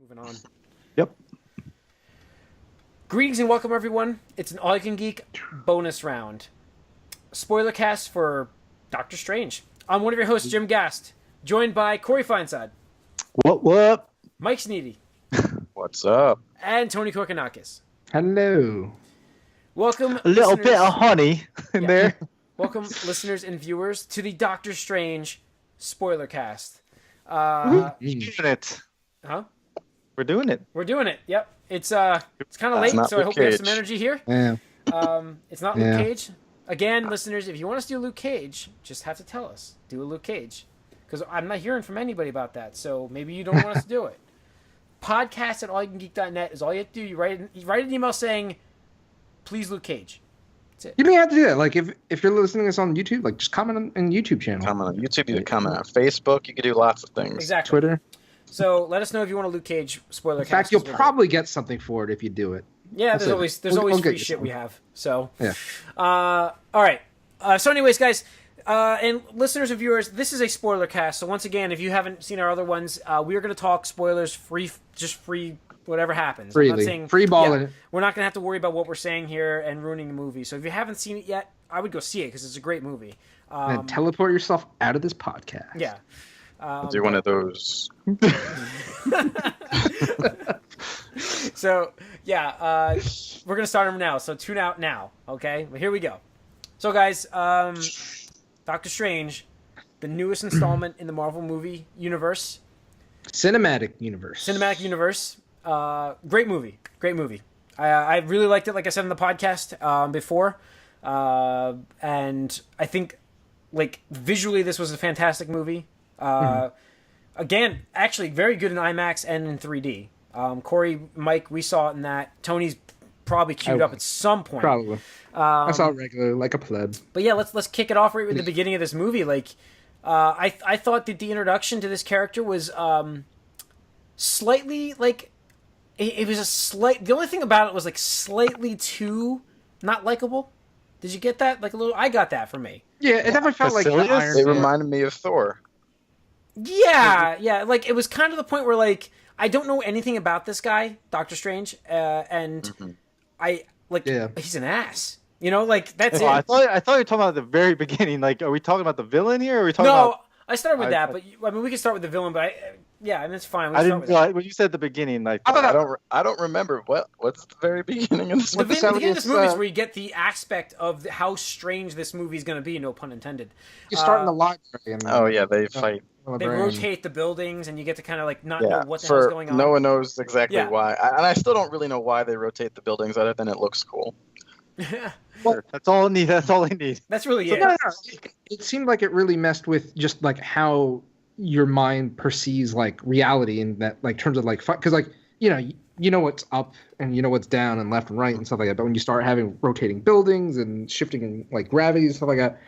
Moving on. Yep. Greetings and welcome, everyone. It's an All You Can Geek bonus round. Spoilercast for Doctor Strange. I'm one of your hosts, Jim Gast, joined by Corey Feinside, What? Mike Sneedy, What's up? and Tony Korkanakis. Hello. Welcome, A little listeners- bit of honey in there. Welcome, listeners and viewers, to the Doctor Strange Spoilercast. We're doing it. Huh? We're doing it. We're doing it. Yep. It's kind of late, not so I Luke hope we have Cage. some energy here. Yeah. It's not Luke Cage. Again, listeners, if you want us to do Luke Cage, just have to tell us. Do a Luke Cage. Because I'm not hearing from anybody about that, so maybe you don't want us to do it. Podcast at allyoucangeek.net is all you have to do. You write an email saying, please Luke Cage. That's it. You don't have to do that. Like if you're listening to this on YouTube, like just comment on the YouTube channel. Comment on YouTube, you can comment on Facebook, you can do lots of things. Exactly. Twitter. So let us know if you want a Luke Cage spoiler In fact, you'll probably get something for it if you do it. Yeah, there's We'll always see. We'll free get you shit some. we have. So Yeah. All right. So anyways, guys, and listeners and viewers, this is a spoiler cast. So once again, if you haven't seen our other ones, we are going to talk spoilers free, whatever happens. I'm not Freely. saying, Free balling it. We're not going to have to worry about what we're saying here and ruining the movie. So if you haven't seen it yet, I would go see it because it's a great movie. And then teleport yourself out of this podcast. Yeah. Do one of those. So yeah, we're gonna start them now. So tune out now, okay? But here we go. So guys, Doctor Strange, the newest installment in the Marvel movie universe, Cinematic universe. Great movie. I really liked it. Like I said in the podcast before, and I think like visually this was a fantastic movie. Again, actually very good in IMAX and in 3D. Corey, Mike, we saw it in that. Tony's probably queued up at some point. Probably. I saw it regular, like a pleb. But yeah, let's kick it off right with the beginning of this movie. Like, I thought that the introduction to this character was slightly like it was a slight. The only thing about it was like slightly too not likable. Did you get that? Like a little. I got that from me. Yeah, it definitely felt like the Facilities? Iron They Man. reminded me of Thor. Yeah. Like it was kind of the point where like I don't know anything about this guy, Doctor Strange, and I like he's an ass. You know, like that's it. I thought you were talking about the very beginning. Like, are we talking about the villain here? Or are we talking No, about? I started with that, but I mean we can start with the villain. But I mean it's fine. We I can didn't. start with that. When you said the beginning, like I don't remember what's the very beginning of this The one. beginning of this movie is where you get the aspect of how strange this movie is going to be. No pun intended. You start in the library. And Oh yeah, they fight. They rotate the buildings, and you get to kind of like not know what the hell's going on. No one knows exactly Yeah. why, and I still don't really know why they rotate the buildings, other than it looks cool. that's all I need. That's all I need. That's really So, it. no. It seemed like it really messed with just like how your mind perceives like reality in that like terms of like because like you know what's up and you know what's down and left and right and stuff like that. But when you start having rotating buildings and shifting like gravity and stuff like that,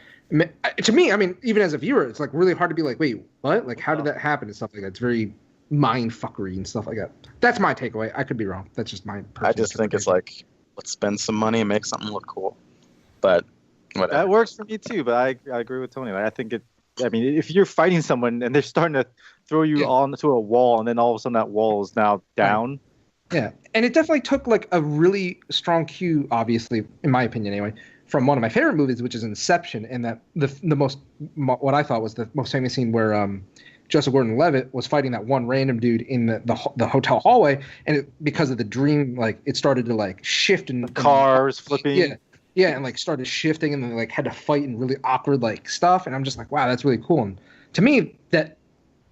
to me, I mean, even as a viewer, it's like really hard to be like, wait, what? Like, how did that happen and stuff like that? It's very mind fuckery and stuff like that. That's my takeaway. I could be wrong. That's just my. I just think it's like, let's spend some money and make something look cool. But whatever. That works for me too. But I agree with Tony. Like, I think it. I mean, if you're fighting someone and they're starting to throw you onto a wall, and then all of a sudden that wall is now down. Yeah, and it definitely took like a really strong cue, obviously, in my opinion anyway, from one of my favorite movies, which is Inception, and that the most what I thought was the most famous scene where Joseph Gordon-Levitt was fighting that one random dude in the hotel hallway, and because of the dream, like it started to like shift and Cars flipping. Yeah, and like started shifting, and then like had to fight in really awkward like stuff, and I'm just like, wow, that's really cool. And to me, that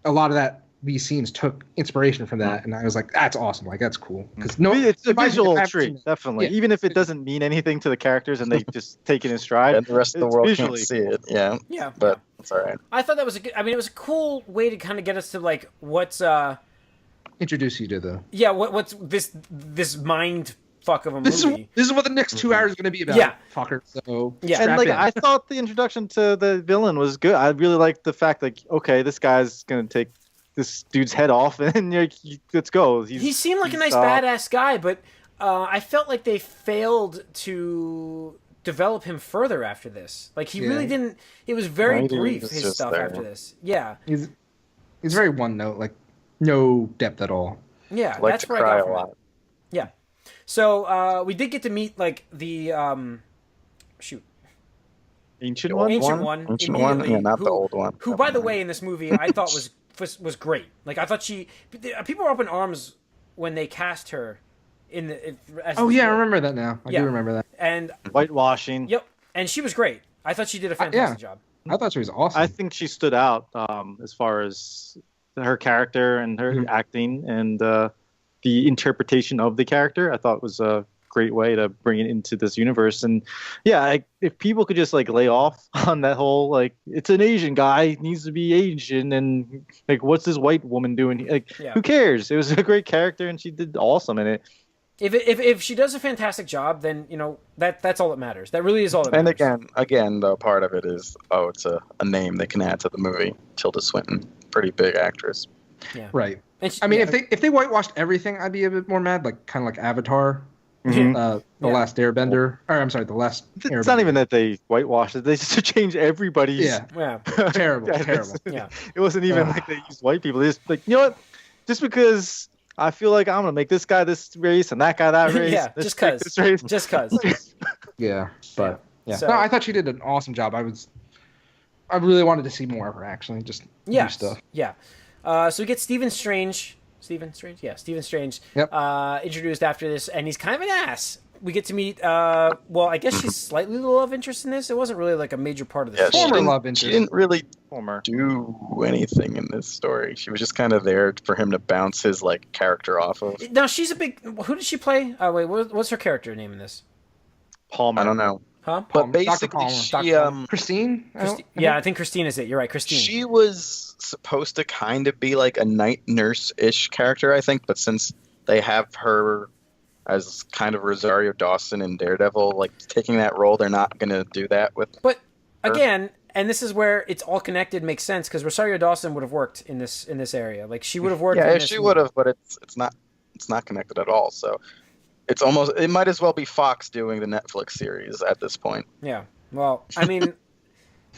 a lot of these scenes took inspiration from that, and I was like, that's awesome, like that's cool. Because It's a visual I've treat, seen it. definitely. Yeah. Even if it doesn't mean anything to the characters and they just take it in stride, and the rest of the it's world visually can't see it. Yeah. Yeah. But it's all right. I thought that was a good. I mean, it was a cool way to kind of get us to like what's Introduce you to the. what's this mind fuck of a movie. This is what the next 2 hours is going to be about. Yeah. Fucker. So Yeah. And strap like in. I thought the introduction to the villain was good. I really liked the fact like, okay, this guy's gonna take this dude's head off, and you're like, let's go. He seemed like a nice badass guy, but I felt like they failed to develop him further after this. Like he really didn't. It was very brief, was his just stuff there. after this. Yeah. He's very one note, like no depth at all. Yeah, like that's to what I cry got a from it. lot. Yeah. So we did get to meet like the shoot. Ancient The one. old Ancient one Ancient one? immediately, Yeah, not who, the old one. Who, Never by the mind. way, in this movie, I thought was great. Like I thought people were up in arms when they cast her in the. As Oh this yeah, I role. remember that now. I Yeah. do remember that. And Whitewashing. yep, and she was great. I thought she did a fantastic job. I thought she was awesome. I think she stood out as far as her character and her Mhm. acting and the interpretation of the character. I thought was a great way to bring it into this universe. And yeah, if people could just like lay off on that whole like it's an Asian guy, he needs to be Asian, and like what's this white woman doing? Like Yeah. who cares? It was a great character, and she did awesome in it. If she does a fantastic job, then that's all that matters. That really is all that And matters. again, though, part of it is, it's a name they can add to the movie. Tilda Swinton, pretty big actress. Right. And she, I mean, yeah. if they whitewashed everything, I'd be a bit more mad. Like kind of like Avatar, Mhm. the Last Airbender, or I'm sorry, the Last. It's not even that they whitewashed it; they just changed everybody's. Yeah, yeah, terrible, Yeah, terrible. yeah. It wasn't even like they used white people. They just like, you know what? Just because I feel like I'm gonna make this guy this race and that guy that race. Yeah, this just chick 'cause. this race. Just cause. Yeah, but yeah. So- No, I thought she did an awesome job. I really wanted to see more of her actually. Just new Yes. stuff. Yeah. So we get Stephen Strange. Stephen Strange? Yeah, Stephen Strange. Yep. Introduced after this, and he's kind of an ass. We get to meet, well, I guess she's slightly the love interest in this. It wasn't really like a major part of the Yeah, story. Former didn't- love She interest. didn't really Former. do anything in this story. She was just kind of there for him to bounce his like character off of. Now, she's a big... Who did she play? Wait, what's her character name in this? Palmer. I don't know, Huh? but Palmer. Dr. basically Palmer. she Dr. Palmer. Christine. Yeah, I think Christine is it. You're right, Christine. she was supposed to kind of be like a night nurse-ish character, I think, but since they have her as kind of Rosario Dawson in Daredevil, like taking that role, they're not gonna do that with. But again, and this is where it's all connected makes sense because Rosario Dawson would have worked in this area. Like she would have worked. in Yeah, this she movie. would have, but it's not connected at all. So it might as well be Fox doing the Netflix series at this point. Yeah. Well, I mean,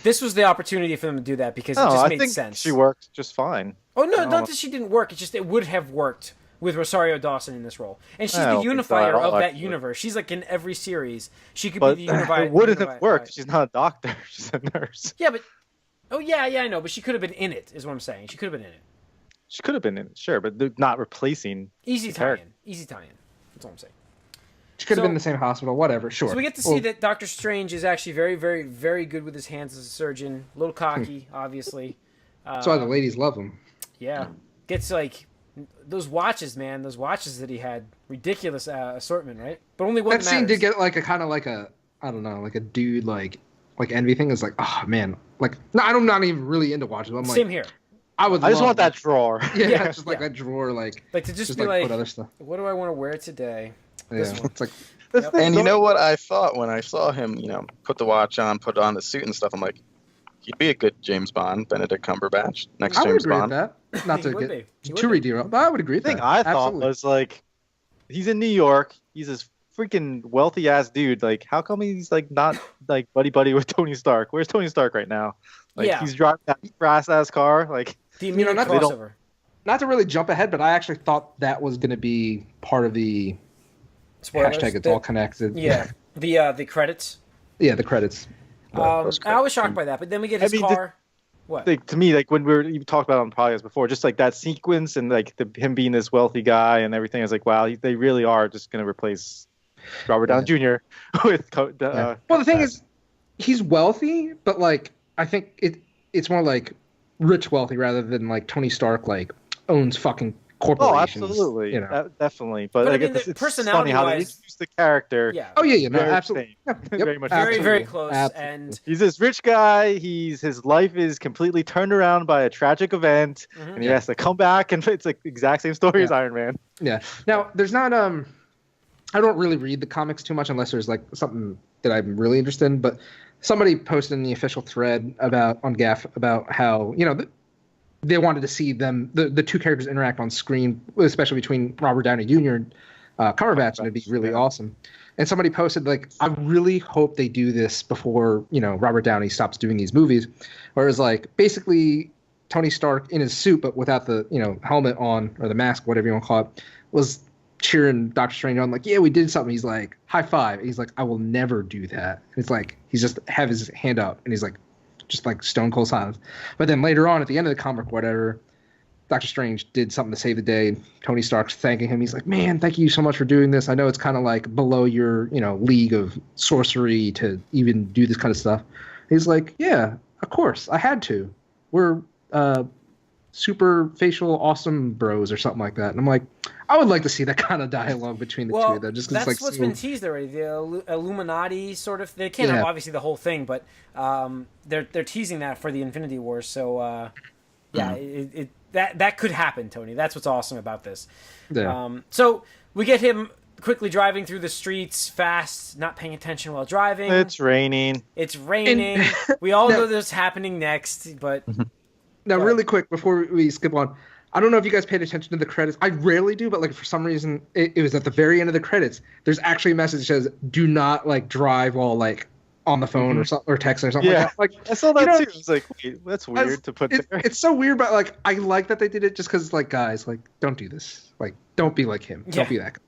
this was the opportunity for them to do that because it No, just I made think sense. she worked just fine. Oh no, I don't not know. that she didn't work. It's just it would have worked with Rosario Dawson in this role, and she's I the don't think so at unifier all, of that actually. universe. She's like in every series. She could But be the unifier. it wouldn't have unifier- worked. She's not a doctor. She's a nurse. Yeah, but yeah, I know. But she could have been in it. Is what I'm saying. She could have been in it. She could have been in it, sure, but they're not replacing. Easy The tie-in. character. Easy tie-in. That's all I'm saying. She could have So- been in the same hospital. Whatever. Sure. So we get to see that Doctor Strange is actually very, very, very good with his hands as a surgeon. A little cocky, obviously. That's why the ladies love him. Yeah, gets like those watches, man. Those watches that he had, ridiculous assortment, right? But only one That scene did get like a kind of like a I don't know, like a dude like envy thing. Is like, oh man, like no, I'm not even really into watches. But I'm like, Same here. I would. I just love want that drawer. Yeah, Yeah, just like yeah. that drawer, like Like to just just be like like, put other stuff. what do I want to wear today? Yeah, This one. it's like That's Yep. the- And you know what I thought when I saw him, put the watch on, put on the suit and stuff. I'm like, he'd be a good James Bond, Benedict Cumberbatch, next I would James agree Bond. with that. Not He to would get be. He too would be. rederailed, but I would agree with thing that. I thought Absolutely. was like, he's in New York. He's this freaking wealthy ass dude. Like, how come he's like not like buddy with Tony Stark? Where's Tony Stark right now? Like, Yeah. he's driving that brass ass car. Like, The immediate not- they don't- crossover. Not to really jump ahead, but I actually thought that was going to be part of the Spoilers. hashtag. It's all connected. Yeah. The credits. Yeah, the credits. Those I was shocked by that, but then we get his I mean, car. What? like to me, like when you talked about it on the podcast before, just like that sequence and like him being this wealthy guy and everything. I was like, wow, they really are just gonna replace Robert Downey Jr. with. Yeah. Well, the thing is, he's wealthy, but like I think it's more like rich wealthy rather than like Tony Stark like owns fucking oh, corporations. absolutely, You know. Definitely. But But I like, mean, it's the funny how they personality-wise- introduce the character. Yeah. Oh yeah, no, Very absolutely. same. Yep, Very much Very, absolutely. very close. Absolutely. And He's this rich guy. His life is completely turned around by a tragic event, Mhm. and he has to come back. And it's like the exact same story as Yeah. Iron Man. Yeah. Now, there's not I don't really read the comics too much unless there's like something that I'm really interested in, but somebody posted in the official thread on Gaff about how, they wanted to see them the two characters interact on screen, especially between Robert Downey Jr. and Cumberbatch, and it'd be really Yeah. awesome. And somebody posted like, I really hope they do this before, Robert Downey stops doing these movies. Whereas like basically Tony Stark in his suit, but without the helmet on or the mask, whatever you want to call it, was cheering Doctor Strange on, like, yeah, we did something. He's like, high five. He's like, I will never do that. It's like he's just have his hand up, and he's like, just like stone cold silence. But then later on, at the end of the comic, whatever, Doctor Strange did something to save the day. Tony Stark's thanking him. He's like, man, thank you so much for doing this. I know it's kind of like below your, league of sorcery to even do this kind of stuff. He's like, yeah, of course, I had to. We're super facial awesome bros or something like that. And I'm like, I would like to see that kind of dialogue between the two of them. Just that's like what's been teased already. The Illuminati sort of. They can't have obviously the whole thing, but they're teasing that for the Infinity Wars. So that could happen, Tony. That's what's awesome about this. Yeah. So we get him quickly driving through the streets, fast, not paying attention while driving. It's raining. We all know this is happening next, but now, really quick before we skip on, I don't know if you guys paid attention to the credits. I rarely do, but like for some reason, it was at the very end of the credits. There's actually a message that says, "Do not like drive while like on the phone or something or texting or something like that." Like I saw that too. I was like, wait, that's weird to put there. It's so weird, but like I like that they did it just because like guys, like don't do this. Like don't be like him. Don't be that guy.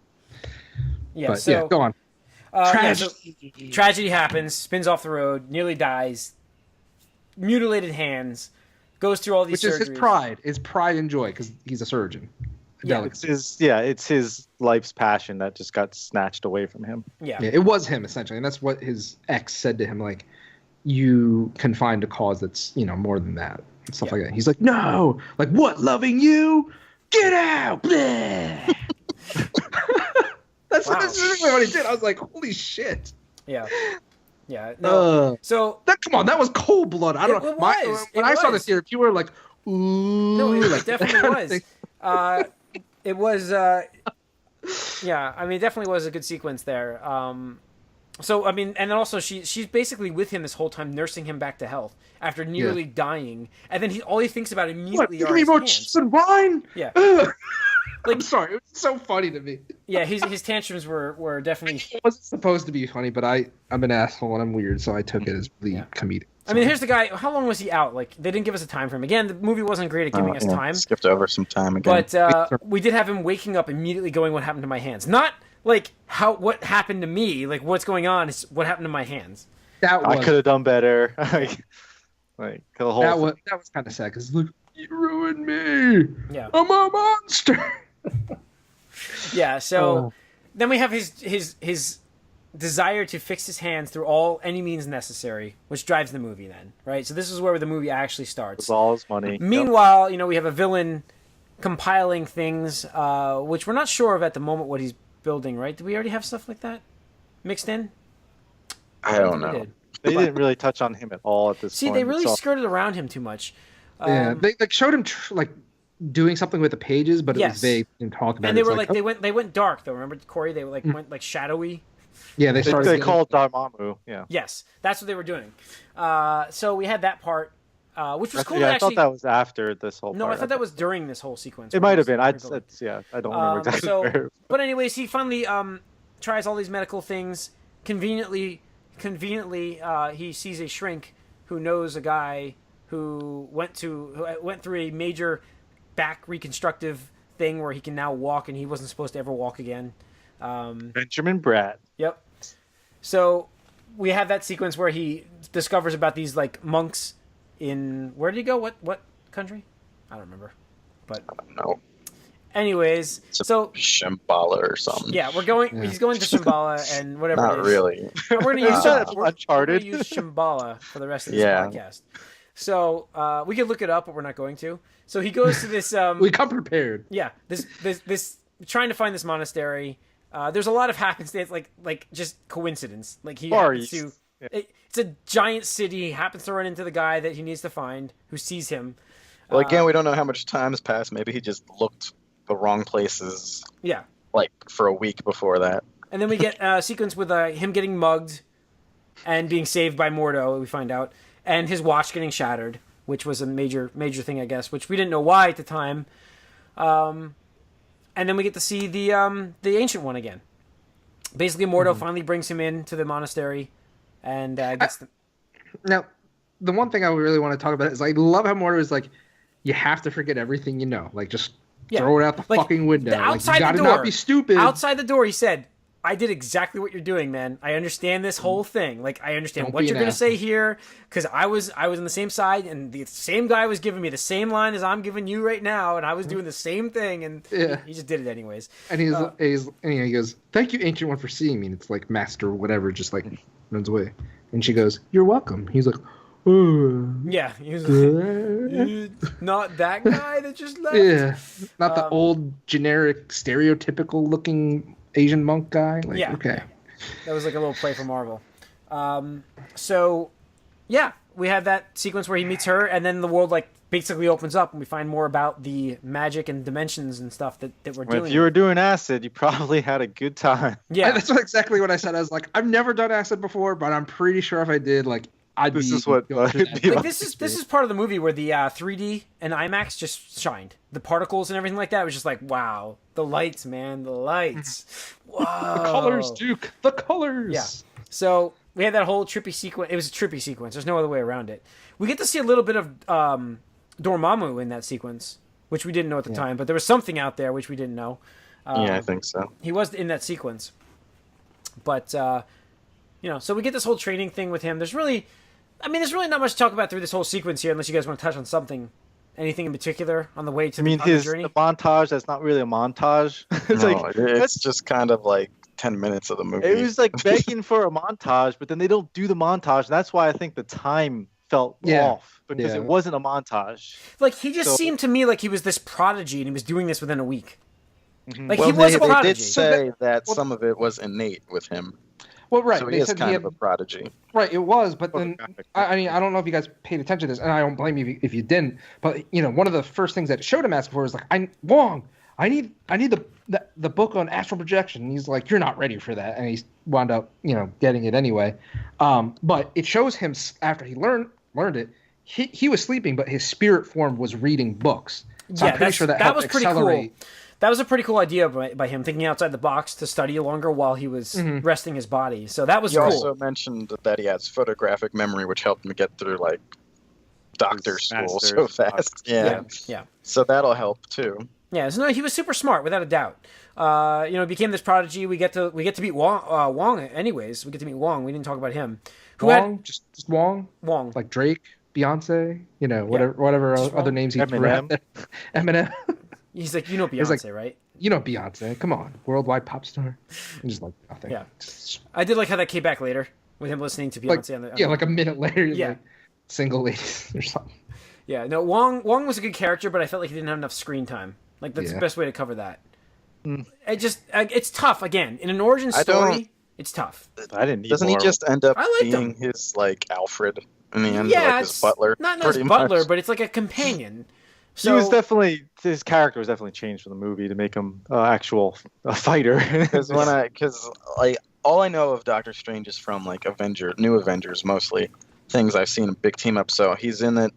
Yeah. But, so go on. Tragedy happens. Spins off the road. Nearly dies. Mutilated hands. Goes through all these surgeries. Which is his pride and joy because he's a surgeon. It's his life's passion that just got snatched away from him. Yeah, it was him essentially, and that's what his ex said to him. Like, you can find a cause that's more than that and stuff like that. He's like, no, like what? Loving you? Get out! That's specifically what he did. I was like, holy shit. Yeah. Yeah. No. Come on, that was cold blood. I don't know. When I saw this here, people were like, ooh. No, it like, definitely was. It was. Yeah, I mean, it definitely was a good sequence there. So I mean, and then also she's basically with him this whole time, nursing him back to health after nearly dying, and then all he thinks about immediately are his hands. Cheese and wine? Yeah. I'm sorry, it was so funny to me. Yeah, his tantrums were definitely. It wasn't supposed to be funny, but I'm an asshole and I'm weird, so I took it as really comedic. I mean, here's the guy. How long was he out? Like, they didn't give us a time frame. Again, the movie wasn't great at giving us time. Skipped over some time again. But we did have him waking up immediately, going, "What happened to my hands?" Not like what happened to me. Like, what's going on? It's what happened to my hands. I could have done better. Like the whole. That was kind of sad because look, you ruined me. Yeah, I'm a monster. Yeah. So then we have his desire to fix his hands through any means necessary, which drives the movie then, right? So this is where the movie actually starts. It's all his money. Meanwhile, we have a villain compiling things, which we're not sure of at the moment what he's building, right? Do we already have stuff like that mixed in? I don't know. They didn't really touch on him at all at this point. See, they really skirted around him too much. They showed him doing something with the pages, but it was vague and talk about. And they were they went dark though. Remember, Corey? They went like shadowy. Yeah, they called Dormammu. Yeah. Yes, that's what they were doing. So we had that part, which was cool. Yeah, I thought that was after this whole. No, part. I thought that was during this whole sequence. It might have been. I don't remember exactly. Where. But anyways, he finally tries all these medical things. Conveniently, he sees a shrink who knows a guy who went through a major back reconstructive thing where he can now walk, and he wasn't supposed to ever walk again. Benjamin Bratt. Yep. So we have that sequence where he discovers about these like monks in where did he go? What country? I don't remember. But I don't know. Anyways, so Shambhala or something. Yeah, he's going to Shambhala and whatever. Not it is. really. We're gonna use Uncharted. We're gonna use Shambhala for the rest of this podcast. So we could look it up, but we're not going to. So he goes to this. We come prepared. Yeah, this trying to find this monastery. There's a lot of happenstance, like just coincidence. Like he happens to. It's a giant city. He happens to run into the guy that he needs to find, who sees him. Well, again, we don't know how much time has passed. Maybe he just looked the wrong places. Yeah. Like for a week before that. And then we get a sequence with him getting mugged and being saved by Mordo, we find out, and his watch getting shattered, which was a major thing, I guess, which we didn't know why at the time. And then we get to see the Ancient One again. Basically, Mordo finally brings him into the monastery, and gets Now, the one thing I really want to talk about is I love how Mordo is like, you have to forget everything you know. Like, just Yeah. throw it out the Like, fucking window. the Like, outside you the gotta door. not be stupid. Outside the door, he said, I did exactly what you're doing, man. I understand this whole thing. Like, I understand Don't what be you're an going to say asshole. here, because I was on the same side, and the same guy was giving me the same line as I'm giving you right now, and I was doing the same thing, and Yeah. he just did it anyways. And he goes, "Thank you, Ancient One, for seeing me." And it's like Master whatever, just like runs away. And she goes, "You're welcome." He's like, "Oh, Yeah, he was like, not that guy that just left. yeah, not the old generic stereotypical looking Asian monk guy." Like, Yeah. okay, That was like a little play for Marvel. So, yeah, we have that sequence where he meets her, and then the world like basically opens up, and we find more about the magic and dimensions and stuff that we're Well, doing. if you were doing acid, you probably had a good time. Yeah, that's exactly what I said. I was like, I've never done acid before, but I'm pretty sure if I did, like, This is what going through it'd be that. like this is part of the movie where the 3D and IMAX just shined. The particles and everything like that was just like, wow, the lights, man, the lights. Wow, The colors, Duke. The colors. Yeah. So we had that whole trippy sequence. It was a trippy sequence. There's no other way around it. We get to see a little bit of Dormammu in that sequence, which we didn't know at the time, but there was something out there which we didn't know. Yeah, I think so. He was in that sequence. But, so we get this whole training thing with him. There's really not much to talk about through this whole sequence here, unless you guys want to touch on something. Anything in particular on the way to the journey? The montage, that's not really a montage. It's just kind of like 10 minutes of the movie. It was like begging for a montage, but then they don't do the montage. And that's why I think the time felt off, because it wasn't a montage. Like, he just seemed to me like he was this prodigy, and he was doing this within a week. Mm-hmm. Like, he was a They prodigy. did say that some of it was innate with him. Well, right. So they he is said kind of a prodigy. Right, it was, but then Photographic. I mean, I don't know if you guys paid attention to this, and I don't blame you if you didn't. But one of the first things that showed him asking for was like, I need the book on astral projection. And he's like, you're not ready for that, and he wound up getting it anyway. But it shows him after he learned it, he was sleeping, but his spirit form was reading books. So I'm pretty sure that helped was pretty accelerate. cool. That was a pretty cool idea by him, thinking outside the box to study longer while he was resting his body. So that was You cool. also mentioned that he has photographic memory, which helped him get through like doctor school so fast. Yeah. So that'll help too. Yeah, so no, he was super smart without a doubt. Became this prodigy. We get to meet Wong. Anyways, we get to meet Wong. We didn't talk about him. Wong, just Wong, Wong, like Drake, Beyonce, whatever other names he threw out there. Eminem. He's like, Beyonce, right? Beyonce. Come on, worldwide pop star. I'm just like nothing. Yeah, I did like how that came back later with him listening to Beyonce. Like a minute later. Yeah, like, single ladies or something. Yeah, no, Wong was a good character, but I felt like he didn't have enough screen time. Like, that's the best way to cover that. It's tough. Again, in an origin story, it's tough. I didn't need Doesn't more. he just end up I liked being him. his like Alfred in the end, Yeah, like his butler? Not his pretty butler, much? but it's like a companion. So, He was definitely, his character was definitely changed for the movie to make him actual fighter. Because like all I know of Doctor Strange is from like New Avengers mostly, things I've seen in big team up. So he's in it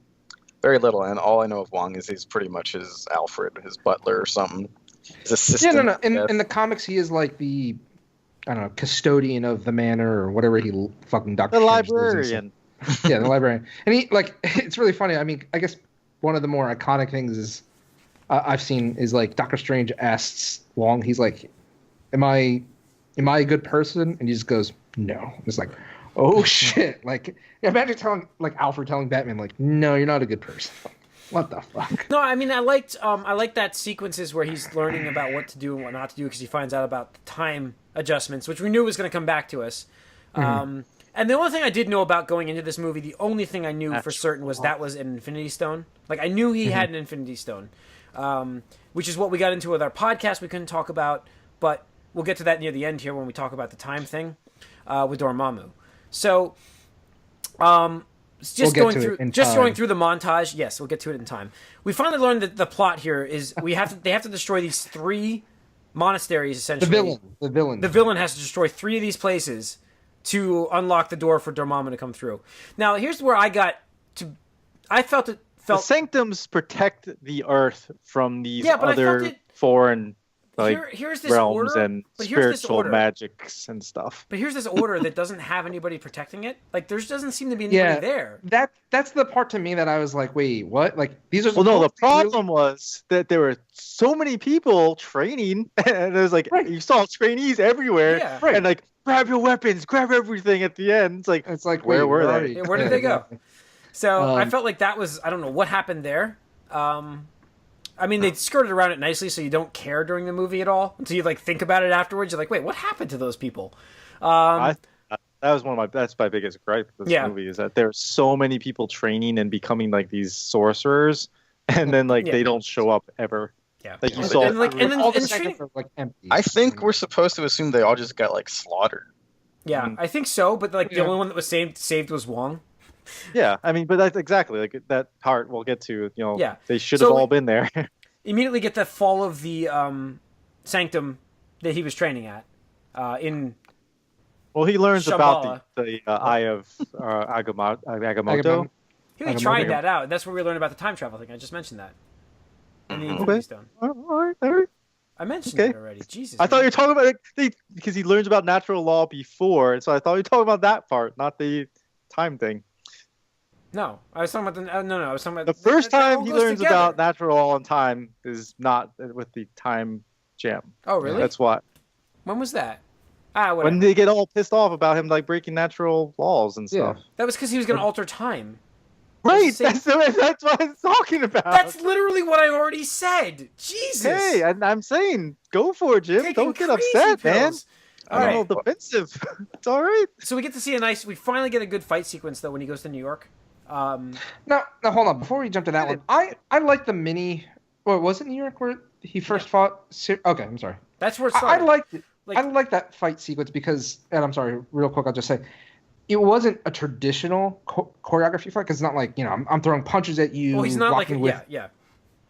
very little, and all I know of Wong is he's pretty much his Alfred, his butler or something. His assistant. Yeah, no. In the comics, he is like the, I don't know, custodian of the manor or whatever he fucking Doctor The Strange is. librarian. Yeah, the librarian. And he it's really funny. I mean, I guess one of the more iconic things is I've seen is like Doctor Strange asks Wong, he's like, am I a good person? And he just goes, no. It's like, oh shit. Like, imagine telling like Alfred telling Batman like, no, you're not a good person. What the fuck? No, I mean, I liked that sequences where he's learning about what to do and what not to do, because he finds out about the time adjustments, which we knew was going to come back to us. And the only thing I did know about going into this movie, the only thing I knew for certain was that was an Infinity Stone. Like, I knew he had an Infinity Stone, which is what we got into with our podcast we couldn't talk about, but we'll get to that near the end here when we talk about the time thing with Dormammu. So, going through the montage. Yes, we'll get to it in time. We finally learned that the plot here is they have to destroy these 3 monasteries essentially. The villain. The villain has to destroy 3 of these places to unlock the door for Dormammu to come through. Now, here's where I felt The sanctums protect the earth from these Yeah, but I other felt foreign like here's this realms order, and but here's this spiritual order. magics and stuff. But here's this order that doesn't have anybody protecting it. Like there doesn't seem to be anybody there. That's the part to me that I was like, wait, what? Like these are. Well, no, the supposed to be problem was that there were so many people training, and there's like you saw trainees everywhere, Yeah. Right. and like grab your weapons, grab everything at the end. It's like where were they? Yeah, where did they go? So I felt like that was, I don't know what happened there. I mean, they skirted around it nicely, so you don't care during the movie at all until you like think about it afterwards. You're like, wait, what happened to those people? That was that's my biggest gripe with this movie is that there's so many people training and becoming like these sorcerers, and then like they don't show up ever. Yeah, like you saw. And all the seconds are like empty. I think we're supposed to assume they all just got like slaughtered. Yeah, I think so. But like the only one that was saved was Wong. Yeah, I mean, but that's exactly like that part we'll get to. They should have all been there. Immediately get the fall of the sanctum that he was training at in. Well, he learns Shambhala. about the eye of Agamotto. He really tried that out. That's where we learned about the time travel thing. I just mentioned that. In the Infinity Stone. All right. I mentioned it already. Jesus. I thought you were talking about because he learns about natural law before, so I thought you were talking about that part, not the time thing. No, I was talking about I was talking about the first time he learns together. about natural law and time is not with the time gem. Oh, really? That's why. When was that? Whatever. When they get all pissed off about him like breaking natural laws and stuff. That was because he was going to alter time. Right, that's what I'm talking about. That's literally what I already said. Jesus. Hey, I'm saying, go for it, Jim. Taking Don't get upset, pills. man. I'm a little defensive. It's all right. So we get to see we finally get a good fight sequence though when he goes to New York. Now hold on. Before we jump to that one, I like the mini. Well, was it New York where he first fought? Okay, I'm sorry. That's where it started. I liked it. I like that fight sequence because, and I'm sorry, real quick, I'll just say, it wasn't a traditional choreography fight because it's not like I'm throwing punches at you. Well, he's not like yeah.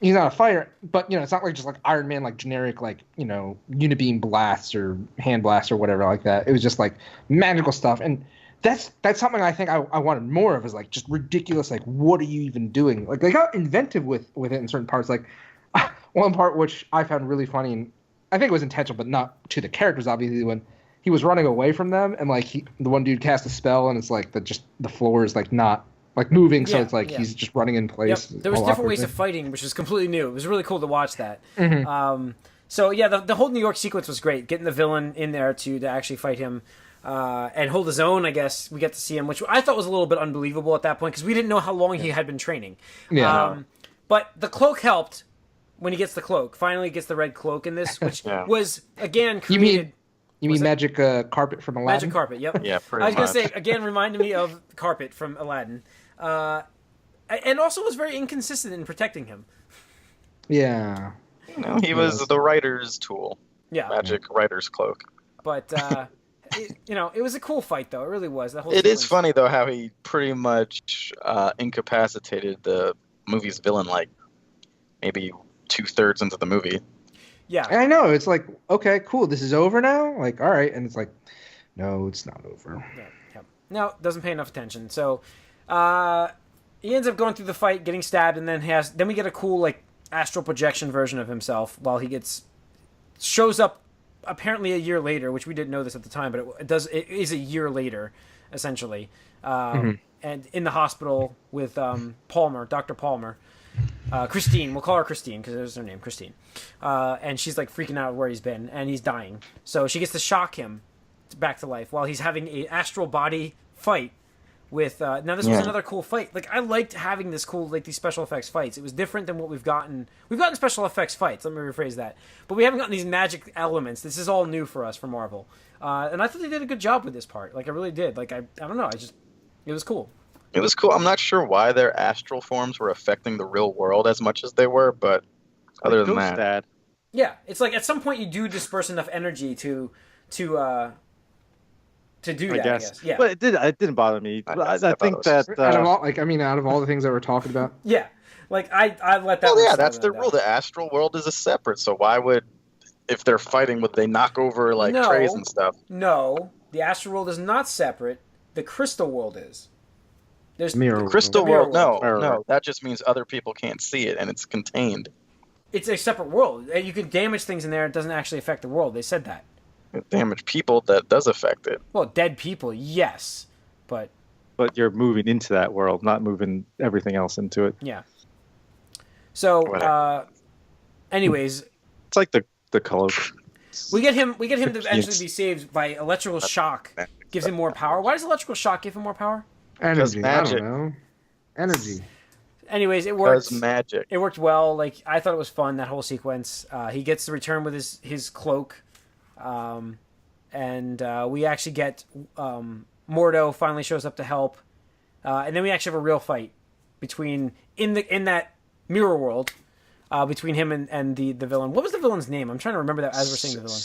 He's not a fighter, but it's not like just like Iron Man, like generic, like unibeam blasts or hand blasts or whatever like that. It was just like magical stuff, and that's something I think I wanted more of. Is like just ridiculous. Like, what are you even doing? Like they got inventive with it in certain parts. Like one part which I found really funny, and I think it was intentional, but not to the characters. Obviously, when he was running away from them, and like the one dude cast a spell, and it's like the floor is like not like moving, so it's like he's just running in place. Yep. There was different ways of fighting, which was completely new. It was really cool to watch that. Mm-hmm. So yeah, the whole New York sequence was great. Getting the villain in there to actually fight him and hold his own. I guess we get to see him, which I thought was a little bit unbelievable at that point because we didn't know how long he had been training. Yeah. But the cloak helped when he gets the cloak. Finally gets the red cloak in this, which was again created. You mean magic carpet from Aladdin? Magic carpet, yep. Yeah, pretty I was much. going to say, again, reminded me of carpet from Aladdin. And also was very inconsistent in protecting him. Yeah. He was the writer's tool. Yeah. Magic writer's cloak. But, it was a cool fight, though. It really was. The whole It is sequence. funny, though, how he pretty much incapacitated the movie's villain, like, maybe 2/3 into the movie. Yeah. And I know. It's like, okay, cool. This is over now? Like, all right. And it's like, no, it's not over. Yeah. No, doesn't pay enough attention. So he ends up going through the fight, getting stabbed, and then we get a cool, like, astral projection version of himself while he shows up apparently a year later, which we didn't know this at the time, but it is a year later, essentially. And in the hospital with Dr. Palmer. Christine, we'll call her Christine because there's her name, Christine. And she's like freaking out where he's been, and he's dying. So she gets to shock him back to life while he's having a astral body fight with. Now this was another cool fight. Like I liked having this cool these special effects fights. It was different than what we've gotten. We've gotten special effects fights. Let me rephrase that. But we haven't gotten these magic elements. This is all new for us for Marvel, and I thought they did a good job with this part. Like I really did. Like I don't know. It was cool. It was cool. I'm not sure why their astral forms were affecting the real world as much as they were, but other than that. Dad. Yeah, it's like at some point you do disperse enough energy to do that. I guess. Yeah, but it didn't bother me. I think that out of all the things that we're talking about. Yeah, like I let that. Well, yeah, that's the rule. The astral world is a separate. So why would, if they're fighting, would they knock over trays and stuff? No, the astral world is not separate. The crystal world is. There's Mirror the crystal Mirror world. No, world. no, that just means other people can't see it and it's contained. It's a separate world. You can damage things in there. It doesn't actually affect the world. They said that. Damage people, that does affect it. Well, dead people, yes, but you're moving into that world, not moving everything else into it. yeah. So, Whatever. anyways, It's like the color. we get him to eventually be saved by electrical shock. Gives him more power. Why does electrical shock give him more power? Energy. I magic. don't know. Energy. Anyways, it worked. Does magic. It worked well. Like, I thought it was fun, that whole sequence. He gets to return with his cloak. And we actually get Mordo finally shows up to help. And then we actually have a real fight between in that mirror world between him and the villain. What was the villain's name? I'm trying to remember that as we're saying the villain.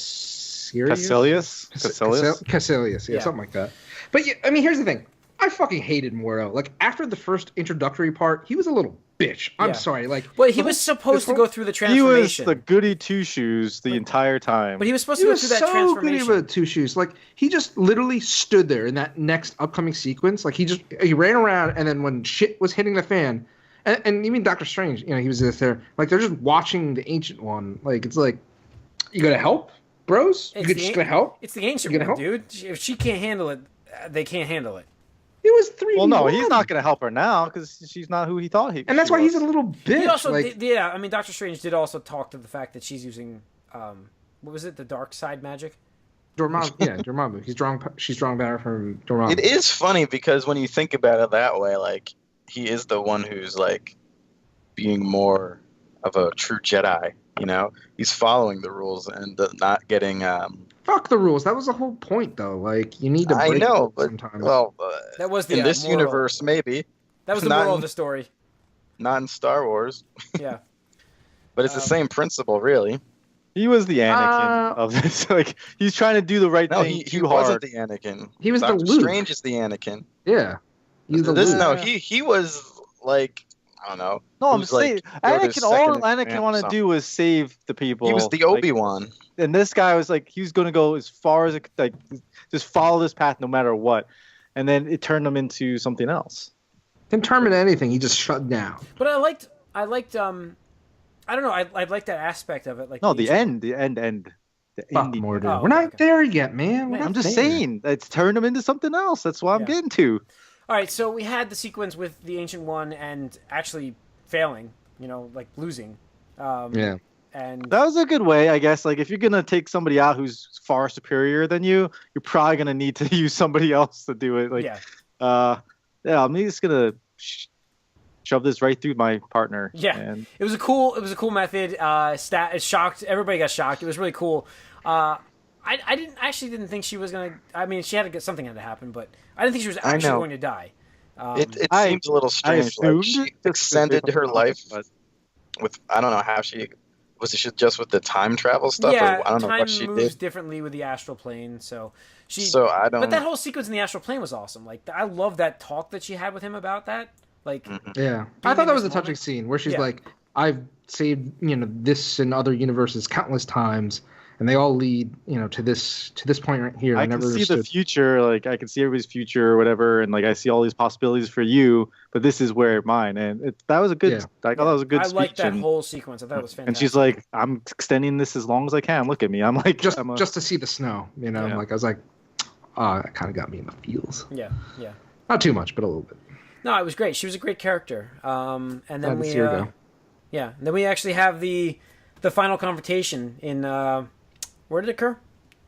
Cassilius, yeah, something like that. But yeah, I mean, here's the thing. I fucking hated Mordo. Like, after the first introductory part, he was a little bitch. I'm sorry. Like, well, he was supposed to go through the He transformation. was the goody two shoes the entire time. But he was supposed to go through that transformation. Goody two shoes. Like, he just literally stood there in that next upcoming sequence. Like, he ran around, and then when shit was hitting the fan, and even Doctor Strange, you know, he was just there. Like, they're just watching the Ancient One. Like, it's like, you gonna help, bros? You just gonna help? It's the Ancient One, dude. If she can't handle it, they can't handle it. It was 3v1. Well, no, he's not going to help her now because she's not who he thought he. And that's why he's a little bitch. He also, like, yeah, I mean, Doctor Strange did also talk to the fact that she's using, what was it, the dark side magic? Dormammu. She's drawing power from Dormammu. It is funny because when you think about it that way, like, he is the one who's, like, being more of a true Jedi, you know? He's following the rules and not getting... Fuck the rules. That was the whole point, though. Like, you need to break but sometimes. well, that was the in this moral. universe, maybe. That was the moral of the story. Not in Star Wars. Yeah. But it's the same principle, really. He was the Anakin of this. Like, he's trying to do the right thing he too hard. wasn't the Anakin. He was Doctor the Luke. Strange is the Anakin. Yeah. He's the Luke. No, he was, like, I don't know. No, I'm Who's, saying Yoda's Anakin. All second Anakin in wanted to command do was save the people. He was the like, Obi-Wan. and this guy was like, he was going to go as far as it, like, just follow this path no matter what, and then it turned him into something else. Didn't turn into anything. He just shut down. But I liked. I don't know. I liked that aspect of it. Like, No, the end. The Fuck ending. more, dude. Oh, We're not okay. there yet, man. We're Man, not I'm just there. saying, it's turned him into something else. That's what I'm getting to. All right, so we had the sequence with the Ancient One and actually failing. You know, like losing. Yeah. And That was a good way, I guess. Like, if you're gonna take somebody out who's far superior than you, you're probably gonna need to use somebody else to do it. Like, I'm just gonna shove this right through my partner. Yeah, And it was a cool method. It shocked everybody. Got shocked. It was really cool. I didn't think she was gonna. I mean, she had to get something had to happen, but I didn't think she was actually going to die. It seems a little strange. Like, assumed she that extended her life but- with, I don't know how she was it just with the time travel stuff, Yeah, or I don't know time what she moves did. differently with the astral plane, so she. So I don't. But that whole sequence in the astral plane was awesome. Like, I love that talk that she had with him about that. Like, Yeah. I Being thought in that was a this touching moment. scene where she's Yeah. like, I've saved, this and other universes countless times, and they all lead, to this point right here. I never can see the understood. future. Like, I can see everybody's future or whatever, and like I see all these possibilities for you, but this is where mine. And that was a good. Yeah. I thought that was a good I speech. liked that and, whole sequence. I thought it was fantastic. and she's like, "I'm extending this as long as I can. Look at me. I'm like, just I'm a, just to see the snow, Yeah. Like, I was like, oh, that kind of got me in the feels. yeah. Not too much, but a little bit. No, it was great. She was a great character. And then Glad to we, see her go. yeah, and then we actually have the final confrontation in where did it occur?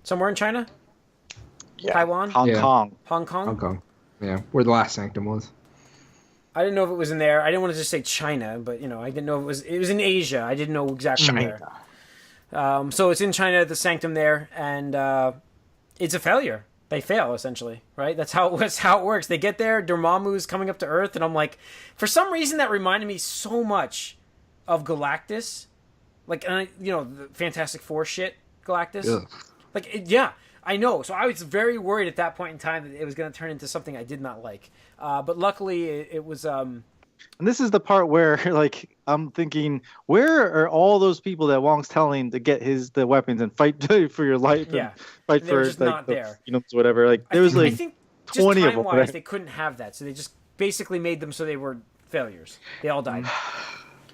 Somewhere in China, Yeah. Taiwan, Hong Yeah. Kong. Hong Kong. Hong Kong. Yeah, where the last sanctum was. I didn't know if it was in there. I didn't want to just say China, but I didn't know it was in Asia. I didn't know exactly where. So it's in China, the sanctum there, and it's a failure. They fail essentially, right? That's how it works. They get there, Dormammu's coming up to Earth, and I'm like, for some reason that reminded me so much of Galactus, like the Fantastic Four shit, Galactus. Ugh. Yeah, I know. So I was very worried at that point in time that it was going to turn into something I did not like. But luckily, it was. And this is the part where, like, I'm thinking, where are all those people that Wong's telling to get the weapons and fight for your life? Yeah. And fight They were for just like not there. whatever. Like, there was I like think 20 just of them. time-wise, they couldn't have that, so they just basically made them so they were failures. They all died.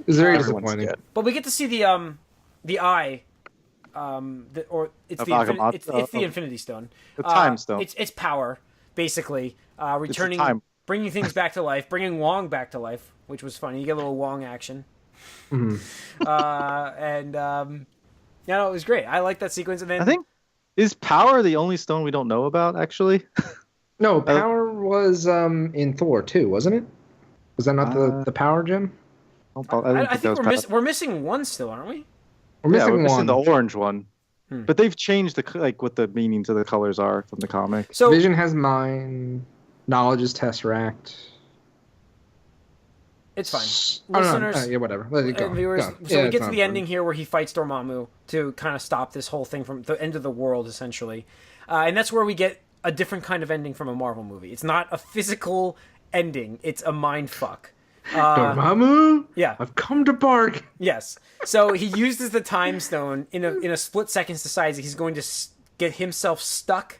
It's very Everyone's disappointing. dead. But we get to see the eye, it's Of the Agamotto. it's the Infinity Stone. The Time Stone. It's power, basically, returning, time. bringing things back to life, bringing Wong back to life, which was funny. You get a little Wong action. Yeah, no, it was great. I like that sequence. And then I think is power the only stone we don't know about actually? No, power was in Thor too, wasn't it? Was that not the power gem? I think we're missing one still, aren't we? We're missing we're missing one. the orange one. But they've changed what the meanings of the colors are from the comic. So Vision has mind. Knowledge is Tesseract. it's fine. Oh, Listeners, yeah, whatever. Let it go. viewers. Go. So Yeah, we it's get to not the ending here where he fights Dormammu to kind of stop this whole thing from the end of the world, essentially. And that's where we get a different kind of ending from a Marvel movie. It's not a physical ending. It's a mind fuck. Dormammu, Yeah. I've come to bargain. Yes. So he uses the time stone in a split second. Decides he's going to get himself stuck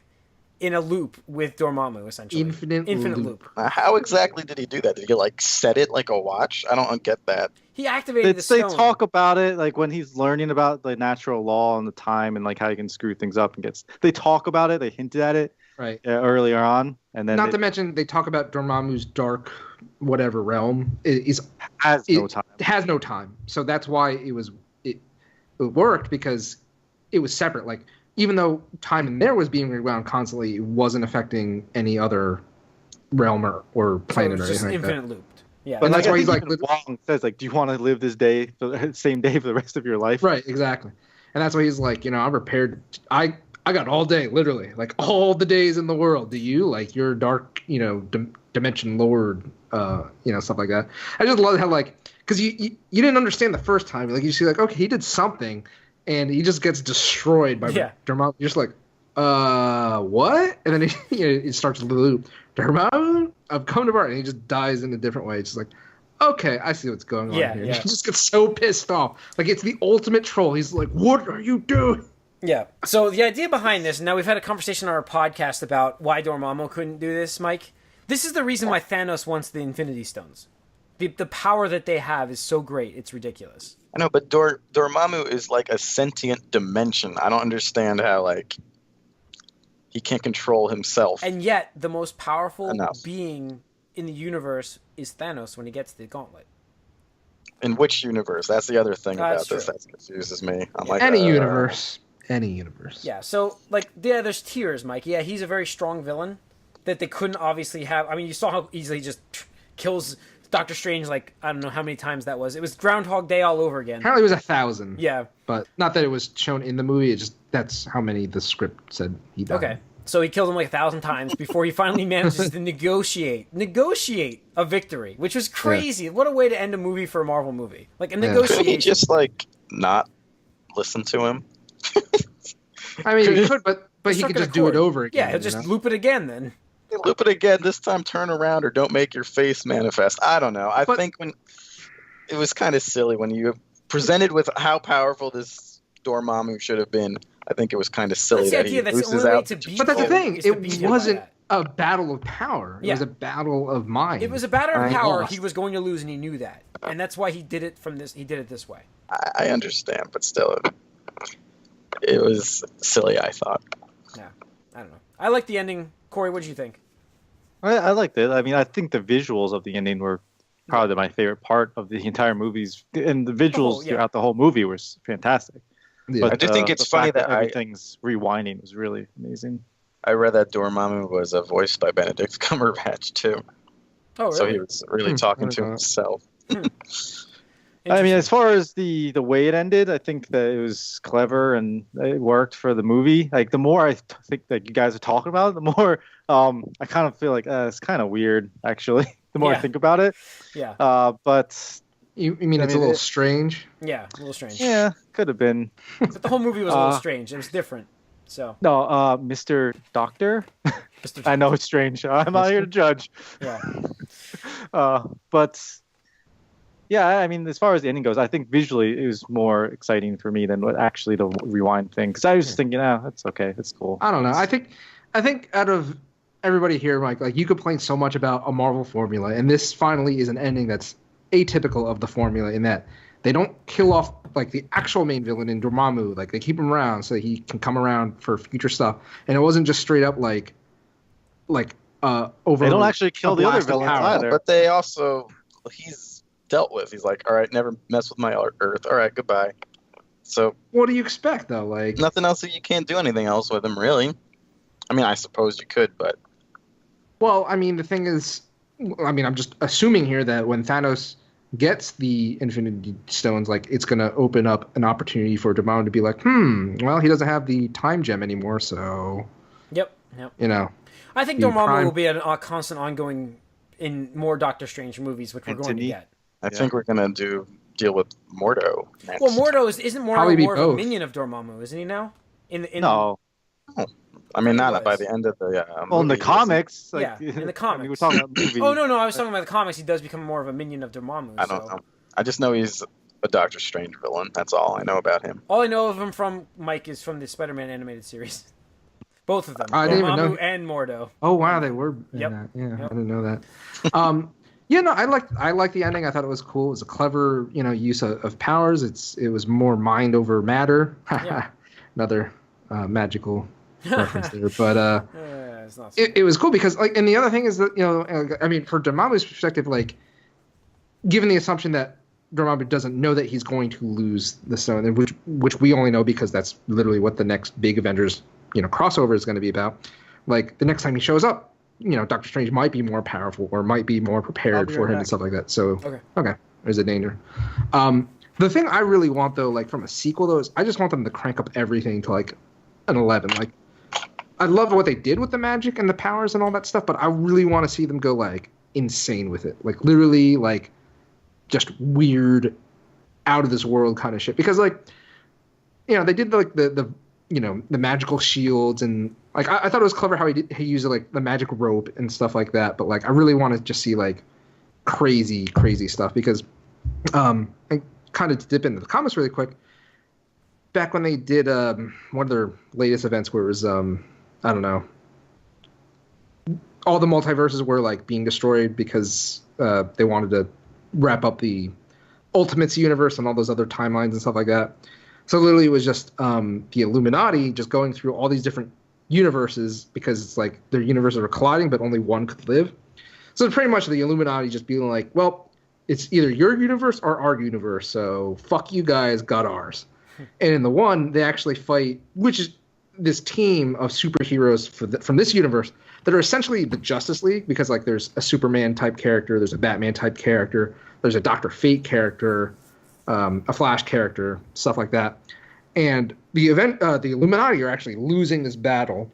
in a loop with Dormammu, essentially. Infinite loop. How exactly did he do that? Did he like set it like a watch? I don't get that. He activated the They stone. talk about it like when he's learning about the natural law and the time and like how you can screw things up and they talk about it. They hinted at it Right. earlier on, and then Not to mention, they talk about Dormammu's dark, whatever realm has no time. has no time. So that's why it worked, because it was separate. Like, even though time in there was being rewound constantly, it wasn't affecting any other realm or planet so or it's just anything like infinite looped. Yeah. But And that's I why he's think like, even Wong says like, "Do you want to live this day, same day for the rest of your life?" that. Right, exactly. And that's why he's like, I'm prepared. I got all day, literally, like all the days in the world. Do you? Like, you're dark, dimension lord, stuff like that. I just love how, like, because you didn't understand the first time. Like, you see, like, okay, he did something, and he just gets destroyed by Dormammu. You're just like, what? And then it starts the loop. Dormammu, I've come to bar, and he just dies in a different way. It's just like, okay, I see what's going on here. Yeah. He just gets so pissed off. Like, it's the ultimate troll. He's like, what are you doing? Yeah. So the idea behind this, now we've had a conversation on our podcast about why Dormammu couldn't do this, Mike. This is the reason why Thanos wants the Infinity Stones. The power that they have is so great, it's ridiculous. I know, but Dormammu is like a sentient dimension. I don't understand how like he can't control himself. And yet, the most powerful Enough. being in the universe is Thanos when he gets the gauntlet. In which universe? That's the other thing That's about this true. that confuses me. I'm like, Any universe. Any universe. Yeah, so, there's tiers, Mike. Yeah, he's a very strong villain that they couldn't obviously have. I mean, you saw how easily he just kills Doctor Strange, like, I don't know how many times that was. It was Groundhog Day all over again. Apparently it was 1,000. Yeah. But not that it was shown in the movie. It just, that's how many the script said he died. Okay. So he killed him like 1,000 times before he finally manages to negotiate a victory, which was crazy. What a way to end a movie for a Marvel movie. Like a negotiation. Couldn't he just like not listen to him? I mean, he could, but he Struck could an just do it accord. over again. Yeah, he'll just loop it again then. Loop it again. This time, turn around or don't make your face manifest. I don't know. I think when it was kind of silly when you presented with how powerful this Dormammu should have been. I think it was kind of silly That's the that idea. he That's the loses only way out. to beat But that's the him thing. is to beat him It by wasn't that. a battle of power. It Yeah. was a battle of mind. It was a battle of I power. lost. He was going to lose, and he knew that, and that's why he did it He did it this way. I understand, but still, it was silly. I thought. Yeah, I don't know. I like the ending. Corey, what did you think? I liked it. I mean, I think the visuals of the ending were probably my favorite part of the entire movies, and the visuals throughout the whole movie were fantastic. Yeah. I do think it's the funny fact that everything's rewinding was really amazing. I read that Dormammu was voiced by Benedict Cumberbatch too, Oh, really? so he was really talking to I don't know. himself. I mean, as far as the way it ended, I think that it was clever and it worked for the movie. Like the more I think that you guys are talking about it, the more I kind of feel like it's kind of weird. Actually, the more I think about it. Yeah. But You mean I it's a mean, little it- strange? Yeah, a little strange. yeah, could have been. But the whole movie was a little strange. It was different. So, No, Mr. Doctor. Mr. I know it's strange. I'm not here to judge. Yeah. But yeah, I mean, as far as the ending goes, I think visually it was more exciting for me than what actually the rewind thing. Because I was just thinking, that's okay, that's cool. I don't know. I think out of everybody here, Mike, like, you complain so much about a Marvel formula, and this finally is an ending that's atypical of the formula in that they don't kill off like the actual main villain in Dormammu. Like they keep him around so he can come around for future stuff. And it wasn't just straight up like over. They don't actually kill the other villains either. But they also, he's dealt with. He's like, all right, never mess with my Earth. All right, goodbye. So what do you expect though? Like nothing else. You can't do anything else with him, really. I mean, I suppose you could, but well, I mean, the thing is, I mean, I'm just assuming here that when Thanos gets the Infinity Stones, like it's going to open up an opportunity for Dormammu to be like, well, he doesn't have the time gem anymore, so Yep. You know, I think Dormammu will be a constant, ongoing in more Doctor Strange movies, which we're going to get. I think we're going to deal with Mordo next. Well, Mordo isn't Probably more of a both. minion of Dormammu, isn't he now? No. I mean, not by the end of the Well, in the comics, yeah, in the comics. I mean, we're talking about movies. Oh no, I was talking about the comics. He does become more of a minion of Dormammu. I don't know. I just know he's a Doctor Strange villain. That's all I know about him. All I know of him from Mike is from the Spider-Man animated series. Both of them, I didn't even know. and Mordo. Oh wow, they were. Yep. Yeah, Yep. I didn't know that. Yeah, no, I liked the ending. I thought it was cool. It was a clever, use of powers. It was more mind over matter. Yeah. Another magical reference there, but It's not so it was cool because and the other thing is that I mean, for Dormammu's perspective, like, given the assumption that Dormammu doesn't know that he's going to lose the stone, which we only know because that's literally what the next big Avengers crossover is going to be about. Like the next time he shows up, Doctor Strange might be more powerful or might be more prepared for him and stuff like that. So okay, there's a danger. The thing I really want though, like from a sequel though, is I just want them to crank up everything to like an 11. Like I love what they did with the magic and the powers and all that stuff, but I really want to see them go like insane with it, like literally like just weird, out of this world kind of shit. Because like they did like the magical shields and like I thought it was clever how he used like the magic rope and stuff like that. But like I really want to just see like crazy stuff because I kind of dip into the comics really quick. Back when they did one of their latest events where it was I don't know, all the multiverses were like being destroyed because they wanted to wrap up the Ultimates universe and all those other timelines and stuff like that. So literally it was just the Illuminati just going through all these different universes because it's like their universes are colliding, but only one could live. So pretty much the Illuminati just being like, well, it's either your universe or our universe, so fuck you guys, got ours. And in the one, they actually fight, which is this team of superheroes from this universe that are essentially the Justice League, because like there's a Superman type character, there's a Batman type character, there's a Dr. Fate character, a Flash character, stuff like that. And the Illuminati are actually losing this battle,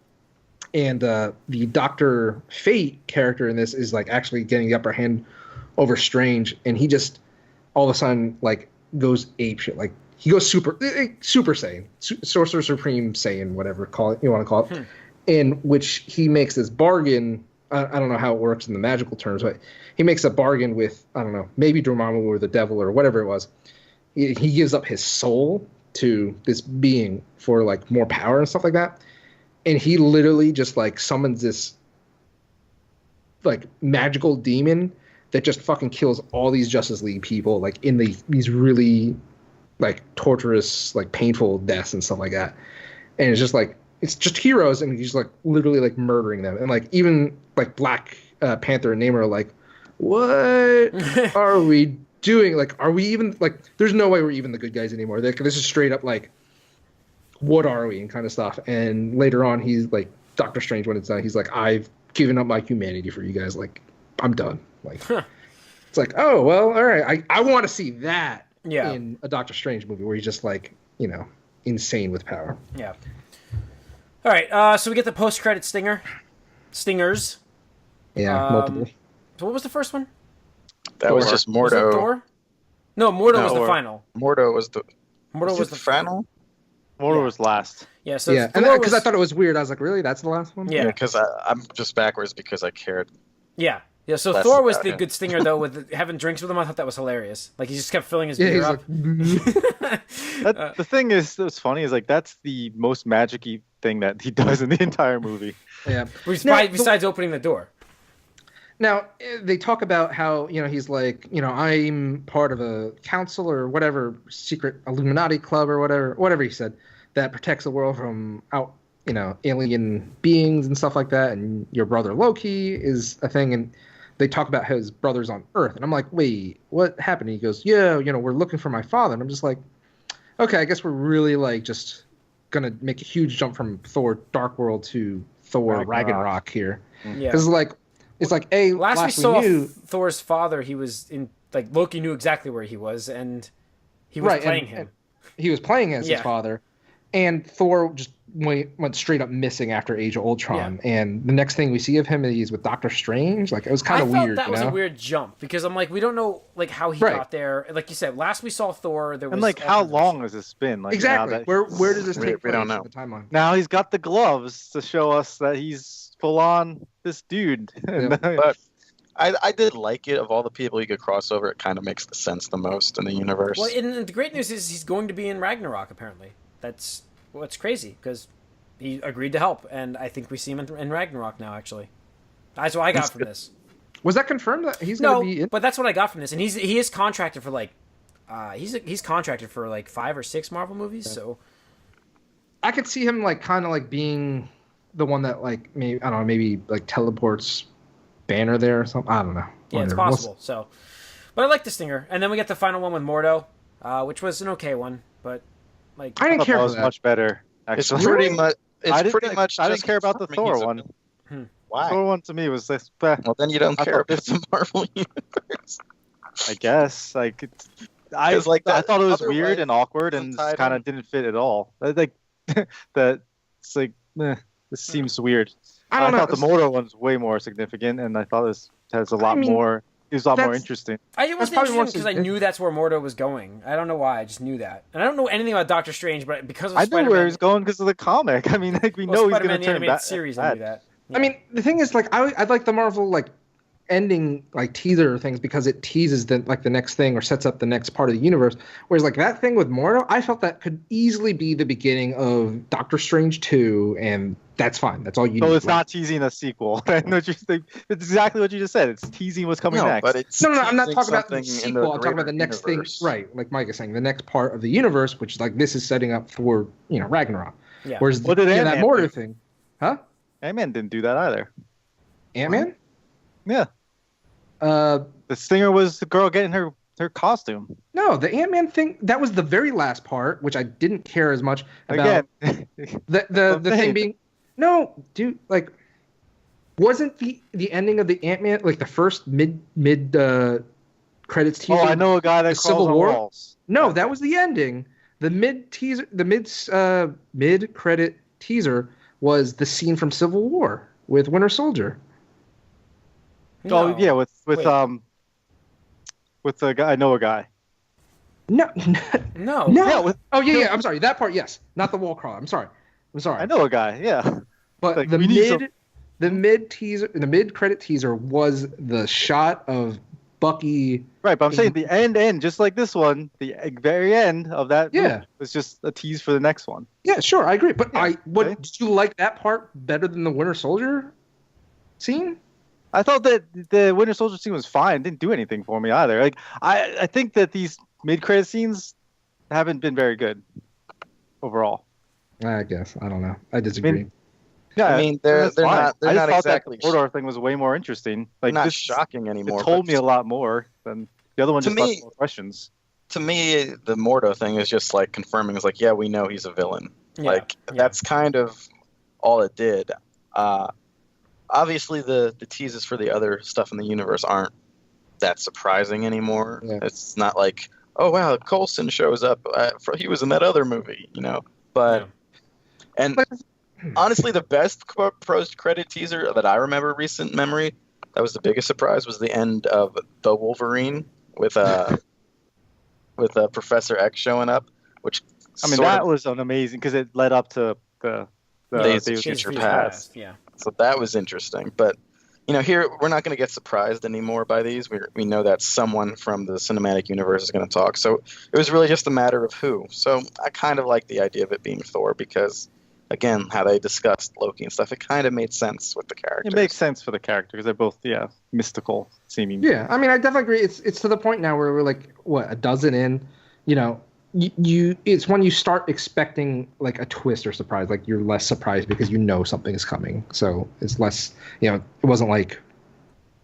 and the Dr. Fate character in this is like actually getting the upper hand over Strange, and he just all of a sudden like goes apeshit, like he goes super Saiyan, Sorcerer Supreme Saiyan, whatever you want to call it, in which he makes this bargain. I don't know how it works in the magical terms, but he makes a bargain with, I don't know, maybe Dormammu or the devil or whatever it was. He gives up his soul to this being for like more power and stuff like that. And he literally just like summons this like magical demon that just fucking kills all these Justice League people like in these really like torturous, like painful deaths and stuff like that. And it's just like, it's just heroes, and he's like literally like murdering them. And like even like Black Panther and Namor are like, what are we doing? Like, are we even like? There's no way we're even the good guys anymore. This is straight up like, what are we and kind of stuff. And later on, he's like Doctor Strange when it's done. He's like, I've given up my humanity for you guys. Like, I'm done. Like, it's like, oh well, all right. I want to see that in a Doctor Strange movie where he's just like insane with power. Yeah. All right, so we get the post-credit stingers. Yeah, multiple. So what was the first one? That was just Mordo. Was it Thor? No, Mordo was the final. Mordo was the final. Mordo was last. Yeah, so yeah, and because I thought it was weird, I was like, really, that's the last one? Yeah, because I'm just backwards because I cared. Yeah. Yeah, so Thor was the good stinger, though, with having drinks with him. I thought that was hilarious. Like, he just kept filling his beer up. Like, the thing is, what's funny is, like, that's the most magic-y thing that he does in the entire movie. Yeah. Besides opening the door. Now, they talk about how, he's like, I'm part of a council or whatever, secret Illuminati club or whatever he said, that protects the world from alien beings and stuff like that. And your brother Loki is a thing. And they talk about his brothers on Earth. And I'm like, wait, what happened? And he goes, yeah, we're looking for my father. And I'm just like, okay, I guess we're really like just going to make a huge jump from Thor Dark World to Thor Ragnarok here. Yeah. Because it's like last we saw knew Thor's father, he was in like Loki knew exactly where he was, and he was playing him. And he was playing as his father, and Thor just went straight up missing after Age of Ultron. Yeah. And the next thing we see of him is he's with Doctor Strange. Like it was kind of weird. That was a weird jump because I'm like, we don't know like how he got there. Like you said, last we saw Thor, there was and like how long has this been? Like exactly. Where does this take place? We don't know. The timeline. Now he's got the gloves to show us that he's full on this dude. Yeah. But I did like it. Of all the people he could cross over, it kind of makes sense the most in the universe. Well, and the great news is he's going to be in Ragnarok, apparently. That's what's crazy, because he agreed to help, and I think we see him in Ragnarok now, actually. That's what I got from this. Was that confirmed that he's going to be in? But that's what I got from this, and he is contracted for, like, he's contracted for, like, 5 or 6 Marvel movies, so... I could see him, like, kind of, like, being the one that, like, maybe, I don't know, maybe, like, teleports Banner there or something. I don't know. Yeah, it's possible. So, but I like the stinger, and then we get the final one with Mordo, which was an okay one, but like I didn't care. That for was that. much better. Actually. It's pretty much. I didn't care about the Thor one. Why? The Thor one to me was this. Well, then you don't care about the Marvel universe. I guess like I thought it was weird and awkward and kind of didn't fit at all. Like that. It's like this seems weird. I thought the Mordo one's way more significant, and I thought this has a lot more. It was a lot more interesting. It was interesting because I knew that's where Mordo was going. I don't know why. I just knew that, and I don't know anything about Doctor Strange, but because of I knew where he's going because of the comic. I mean, like we know he's going to turn back. Series, I knew that. Yeah. I mean, the thing is, like, I like the Marvel like ending like teaser things because it teases the next thing or sets up the next part of the universe. Whereas like that thing with Mordo, I felt that could easily be the beginning of Doctor Strange 2, and that's fine. That's all you need. So it's not teasing a sequel. I know what it's exactly what you just said. It's teasing what's coming next. But it's no. I'm not talking about the sequel. I'm talking about the next thing. Right, like Mike is saying, the next part of the universe, which is like this is setting up for Ragnarok. Yeah. Whereas that Mordo thing, huh? Ant-Man didn't do that either. Ant-Man? Yeah. The stinger was the girl getting her costume. No, the Ant-Man thing, that was the very last part, which I didn't care as much about. Again. the thing being, no, dude, like, wasn't the ending of the Ant-Man, like the first mid credits teaser? Oh, I know a guy that crawls on walls. No, that was the ending. The mid credit teaser was the scene from Civil War with Winter Soldier. No. Oh yeah, with the guy. I know a guy. No. Yeah, yeah. I'm sorry. That part, yes. Not the wall crawler. I'm sorry. I know a guy. Yeah. But like, the mid credit teaser was the shot of Bucky. Right, but I'm saying the end, just like this one, the very end of that was just a tease for the next one. Yeah, sure, I agree. But did you like that part better than the Winter Soldier scene? I thought that the Winter Soldier scene was fine. It didn't do anything for me either. Like I think that these mid-credit scenes haven't been very good overall. I guess I don't know. I disagree. I mean they're not exactly. The Mordor thing was way more interesting. Like not shocking anymore. It told me a lot more than the other one. Just left more questions. To me, the Mordo thing is just like confirming. It's like, yeah, we know he's a villain. Yeah. That's kind of all it did. Obviously, the teases for the other stuff in the universe aren't that surprising anymore. Yeah. It's not like, oh wow, Coulson shows up. He was in that other movie, But and honestly, the best post-credit teaser that I remember, recent memory, that was the biggest surprise, was the end of The Wolverine with Professor X showing up, which that was an amazing because it led up to the Days of Future Past. Yeah. So that was interesting, but here we're not going to get surprised anymore by these. We know that someone from the cinematic universe is going to talk. So it was really just a matter of who. So I kind of like the idea of it being Thor because again, how they discussed Loki and stuff, it kind of made sense with the characters. It makes sense for the character because they're both mystical seeming. Yeah, I mean, I definitely agree. It's to the point now where we're like, what, a dozen in, you know, you it's when you start expecting like a twist or surprise, like you're less surprised because you know something is coming. So it's less, you know, it wasn't like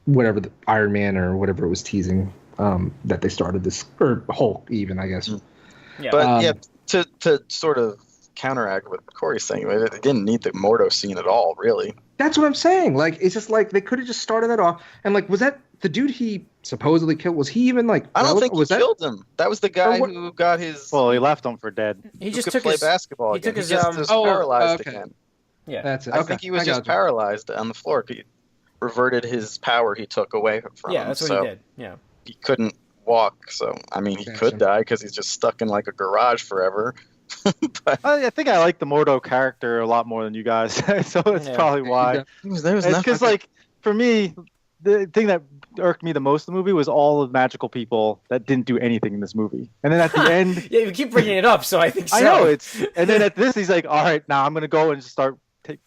whatever the Iron Man or whatever it was teasing that they started this, or Hulk even, I guess. Yeah. But to sort of counteract what Corey's saying, they didn't need the Mordo scene at all, really. That's what I'm saying. Like, it's just like they could have just started that off. And like, was that the dude he supposedly killed? Was he even like? I don't think he was killed him. That was the guy who got his. Well, he left him for dead. He who just could took play his basketball. he Again. took his, He just was paralyzed okay. again. Yeah, That's it. I Okay. think he was just gotcha. paralyzed on the floor. He reverted his power he took away from him. that's what so he did. Yeah. he couldn't walk. So I mean, he Gotcha. could die because he's just stuck in like a garage forever. But I think I like the Mordo character a lot more than you guys, so that's Yeah. probably why. there was It's because, like, for me, the thing that irked me the most in the movie was all the magical people that didn't do anything in this movie. And then at the end, Yeah, you keep bringing it up, so I think so. I know it's. And then at this, he's like, "All right, now I'm gonna go and just start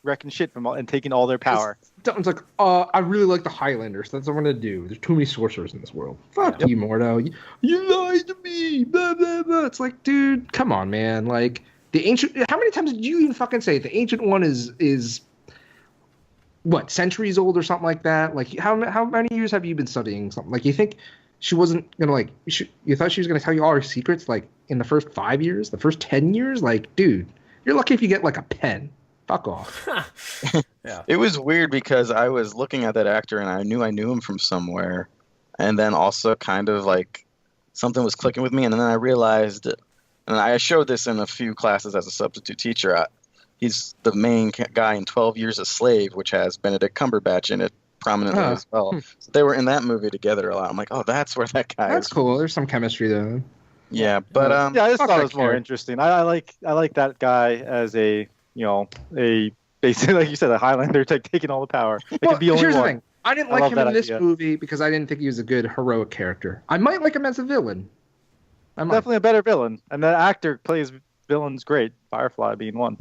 wrecking shit from and taking all their power." It's like, I really like the Highlanders. That's what I'm gonna do. There's too many sorcerers in this world. Fuck you, Mordo. You lied to me. Blah blah blah. It's like, dude, come on, man. Like the ancient. How many times did you even fucking say it? The ancient one is what, centuries old or something like that? Like how many years have you been studying something? Like you think she wasn't gonna like? You thought she was gonna tell you all her secrets like in the first 5 years, the first 10 years? Like, dude, you're lucky if you get like a pen. Fuck off. Yeah. It was weird because I was looking at that actor and I knew him from somewhere, and then also kind of like something was clicking with me, and then I realized, and I showed this in a few classes as a substitute teacher. He's the main guy in 12 Years a Slave, which has Benedict Cumberbatch in it prominently as well. So they were in that movie together a lot. I'm like, oh, that's where that guy That's is. cool. There's some chemistry there. Yeah, but Yeah, I just Fuck thought that it was more character. interesting. I like that guy as a basically, like you said, a Highlander taking all the power. It Well, could be only here's the one. thing. I didn't I like love him that in this idea. movie because I didn't think he was a good heroic character. I might like him as a villain. I might. Definitely a better villain, and the actor plays villains great. Firefly being one.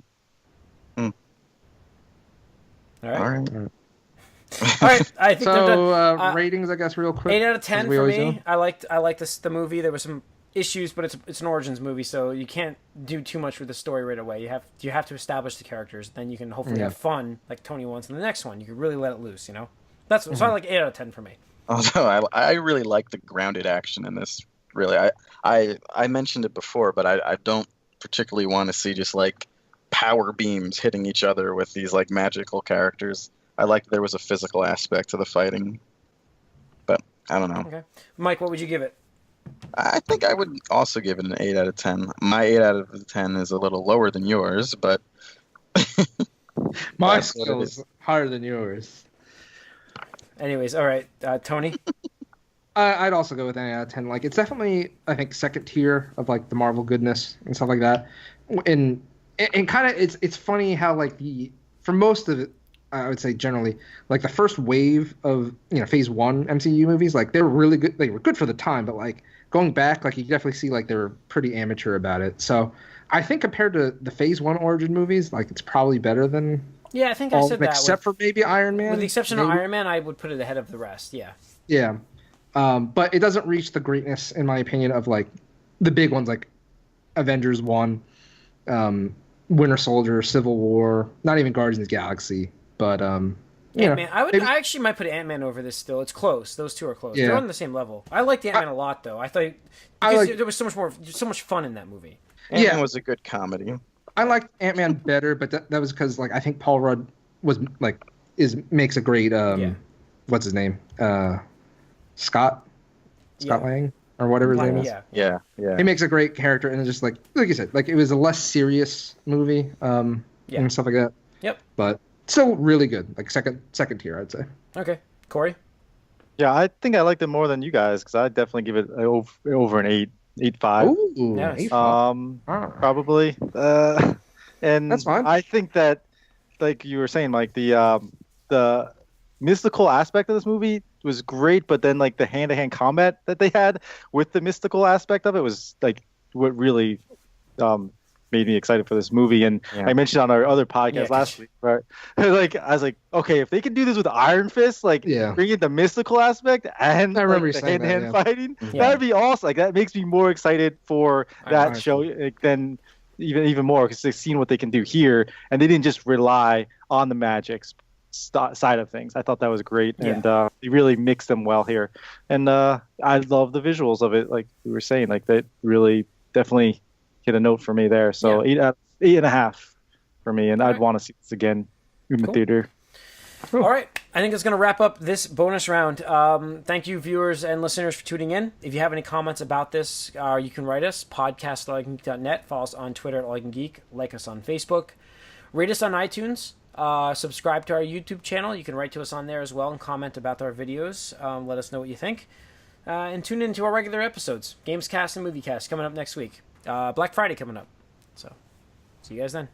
All right. all right. All right. I think they're done. So ratings, I guess, real quick. 8 out of 10 as we for always me. do. I liked the movie. There were some issues, but it's an origins movie, so you can't do too much with the story right away. You have to establish the characters, then you can hopefully have fun like Tony wants in the next one. You can really let it loose, you know. So I like 8 out of 10 for me. Although I really like the grounded action in this. Really, I mentioned it before, but I don't particularly want to see just like power beams hitting each other with these like magical characters. I like that there was a physical aspect to the fighting, but I don't know. Okay, Mike, what would you give it? I think I would also give it an 8 out of 10. My 8 out of 10 is a little lower than yours, but My That's what it skill is. is higher than yours. Anyways, all right, Tony. I'd also go with an 8 out of 10. Like, it's definitely, I think, second tier of like the Marvel goodness and stuff like that. And kind of, it's funny how like for most of it, I would say generally, like the first wave of Phase 1 MCU movies, like they were really good. They were good for the time, but like going back, like you definitely see like they were pretty amateur about it. So I think compared to the Phase 1 origin movies, like it's probably better than Yeah, I think all I of said them, that. except for maybe Iron Man. With the exception of maybe. Iron Man, I would put it ahead of the rest. Yeah. Yeah. But it doesn't reach the greatness, in my opinion, of like the big ones like Avengers 1, Winter Soldier, Civil War, not even Guardians of the Galaxy. But Ant-Man. maybe- I actually might put Ant-Man over this still. It's close. Those two are close. Yeah. They're on the same level. I liked Ant-Man a lot though. I thought I because like- there was so much fun in that movie. Ant-Man was a good comedy. I liked Ant-Man better, but that was because like I think Paul Rudd makes a great what's his name? Scott Yeah. Lang or whatever his name is. Yeah. Yeah. He makes a great character, and it's just like you said, like it was a less serious movie, and stuff like that. Yep. But still really good, like second tier, I'd say. Okay. Corey? Yeah, I think I liked it more than you guys because I definitely give it over an 8.5. Ooh, Nice. 8.5. Probably. And That's fine. I think that, like you were saying, like the mystical aspect of this movie was great, but then like the hand-to-hand combat that they had with the mystical aspect of it was like what really made me excited for this movie. And Yeah. I mentioned on our other podcast Yeah, 'cause- last week, right? Like I was like, okay, if they can do this with Iron Fist, like Yeah. bring in the mystical aspect and I remember like, the you saying that, hand-to-hand yeah. fighting, Yeah. that'd be awesome. Like that makes me more excited for that Iron show like, than even more because they've seen what they can do here, and they didn't just rely on the magic side of things. I thought that was great, and they really mixed them well here. And I love the visuals of it, like we were saying, like that really definitely hit a note for me there. So 8.5 for me, and I'd want to see this again in the theater. All right. I think it's going to wrap up this bonus round. Thank you, viewers and listeners, for tuning in. If you have any comments about this, you can write us, podcast@allycangeek.net. Follow us on Twitter @allycangeek. Like us on Facebook. Rate us on iTunes. Subscribe to our YouTube channel. You can write to us on there as well and comment about our videos. Let us know what you think. And tune in to our regular episodes. Gamescast and Moviecast coming up next week. Black Friday coming up. So, see you guys then.